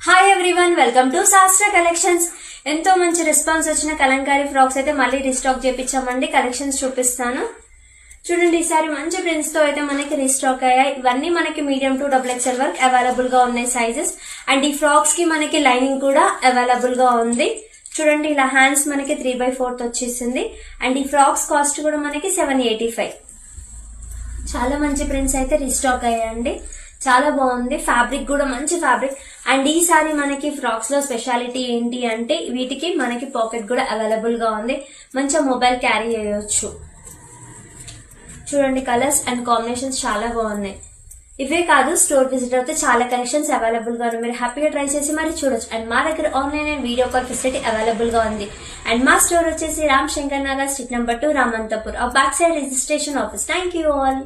Hi everyone, welcome to శాస్త్ర collections. ఎంతో మంచి రెస్పాన్స్ వచ్చిన కలంకారీ ఫ్రాక్స్ అయితే మళ్ళీ రీస్టాక్ చేపించామండి. కలెక్షన్స్ చూపిస్తాను చూడండి. ఈసారి మంచి ప్రింట్స్ తో అయితే మనకి రీస్టాక్ అయ్యాయి. ఇవన్నీ మనకి మీడియం టు XXL వరకు అవైలబుల్ గా ఉన్నాయి సైజెస్. అండ్ ఈ ఫ్రాక్స్ కి మనకి లైనింగ్ కూడా అవైలబుల్ గా ఉంది. చూడండి, ఇలా హ్యాండ్స్ మనకి 3/4 వచ్చేసింది. అండ్ ఈ ఫ్రాక్స్ కాస్ట్ కూడా మనకి 785. చాలా మంచి ప్రింట్స్ అయితే రీస్టాక్ అయ్యాయండి. చాలా బాగుంది. ఫ్యాబ్రిక్ కూడా మంచి ఫ్యాబ్రిక్. అండ్ ఈసారి మనకి ఫ్రాక్స్ లో స్పెషాలిటీ ఏంటి అంటే వీటికి మనకి పాకెట్ కూడా అవైలబుల్ గా ఉంది. మంచిగా మొబైల్ క్యారీ చేయొచ్చు. చూడండి, కలర్స్ అండ్ కాంబినేషన్స్ చాలా బాగున్నాయి. ఇవే కాదు, స్టోర్ విజిట్ అయితే చాలా కలెక్షన్స్ అవైలబుల్ గా ఉన్నాయి. మీరు హ్యాపీగా ట్రై చేసి మరి చూడొచ్చు. అండ్ మా దగ్గర online and video call facility available గా ఉంది. అండ్ మా స్టోర్ వచ్చేసి Ram Shankar Nagar, street number 2, Ramanthapur. Back side registration office. Thank you all.